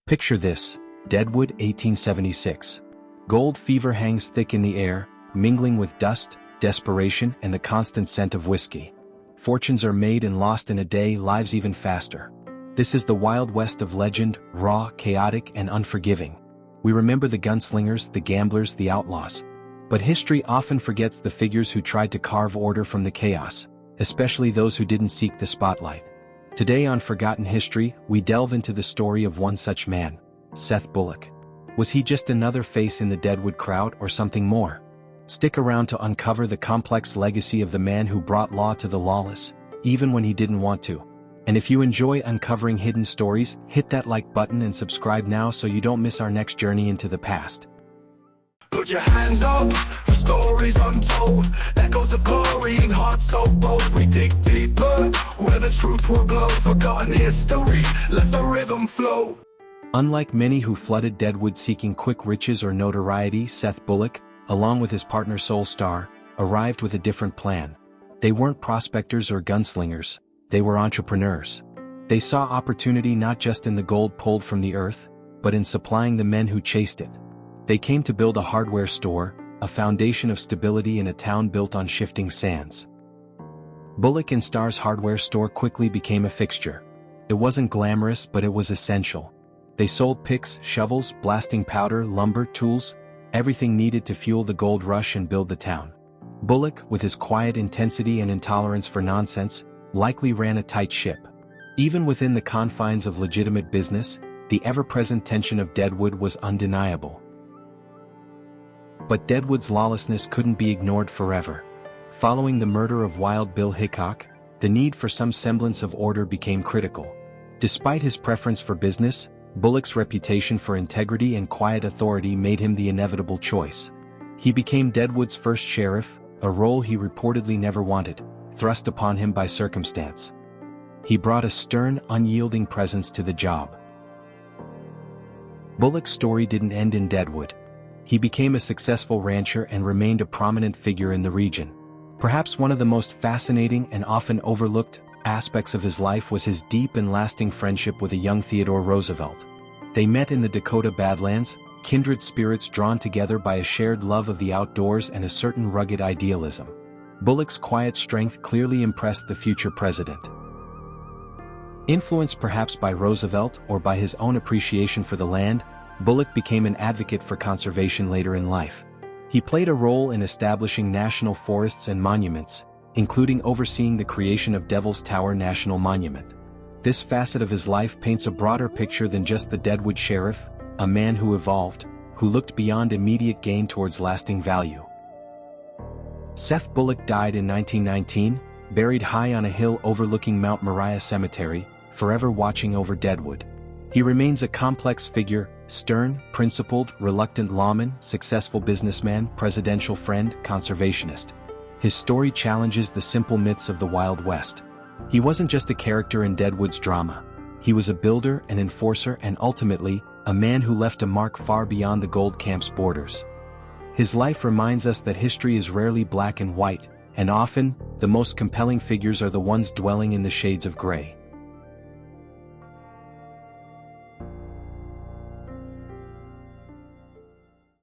Picture this: Deadwood, 1876. Gold fever hangs thick in the air, mingling with dust, desperation, and the constant scent of whiskey. Fortunes are made and lost in a day, lives even faster. This is the Wild West of legend, raw, chaotic, and unforgiving. We remember the gunslingers, the gamblers, the outlaws. But history often forgets the figures who tried to carve order from the chaos, especially those who didn't seek the spotlight. Today on Forgotten History, we delve into the story of one such man, Seth Bullock. Was he just another face in the Deadwood crowd or something more? Stick around to uncover the complex legacy of the man who brought law to the lawless, even when he didn't want to. And if you enjoy uncovering hidden stories, hit that like button and subscribe now so you don't miss our next journey into the past. Put your hands up for stories untold, echoes of glory and hearts so bold. We dig deeper where the truth will glow. Forgotten history, let the rhythm flow. Unlike many who flooded Deadwood seeking quick riches or notoriety, Seth Bullock, along with his partner Soul Star, arrived with a different plan. They weren't prospectors or gunslingers, they were entrepreneurs. They saw opportunity not just in the gold pulled from the earth, but in supplying the men who chased it. They came to build a hardware store, a foundation of stability in a town built on shifting sands. Bullock and Star's hardware store quickly became a fixture. It wasn't glamorous, but it was essential. They sold picks, shovels, blasting powder, lumber, tools, everything needed to fuel the gold rush and build the town. Bullock, with his quiet intensity and intolerance for nonsense, likely ran a tight ship. Even within the confines of legitimate business, the ever-present tension of Deadwood was undeniable. But Deadwood's lawlessness couldn't be ignored forever. Following the murder of Wild Bill Hickok, the need for some semblance of order became critical. Despite his preference for business, Bullock's reputation for integrity and quiet authority made him the inevitable choice. He became Deadwood's first sheriff, a role he reportedly never wanted, thrust upon him by circumstance. He brought a stern, unyielding presence to the job. Bullock's story didn't end in Deadwood. He became a successful rancher and remained a prominent figure in the region. Perhaps one of the most fascinating and often overlooked aspects of his life was his deep and lasting friendship with a young Theodore Roosevelt. They met in the Dakota Badlands, kindred spirits drawn together by a shared love of the outdoors and a certain rugged idealism. Bullock's quiet strength clearly impressed the future president. Influenced perhaps by Roosevelt or by his own appreciation for the land, Bullock became an advocate for conservation later in life. He played a role in establishing national forests and monuments, including overseeing the creation of Devil's Tower National Monument. This facet of his life paints a broader picture than just the Deadwood sheriff, a man who evolved, who looked beyond immediate gain towards lasting value. Seth Bullock died in 1919, buried high on a hill overlooking Mount Moriah Cemetery, forever watching over Deadwood. He remains a complex figure, stern, principled, reluctant lawman, successful businessman, presidential friend, conservationist. His story challenges the simple myths of the Wild West. He wasn't just a character in Deadwood's drama. He was a builder, an enforcer, and ultimately, a man who left a mark far beyond the gold camp's borders. His life reminds us that history is rarely black and white, and often, the most compelling figures are the ones dwelling in the shades of gray.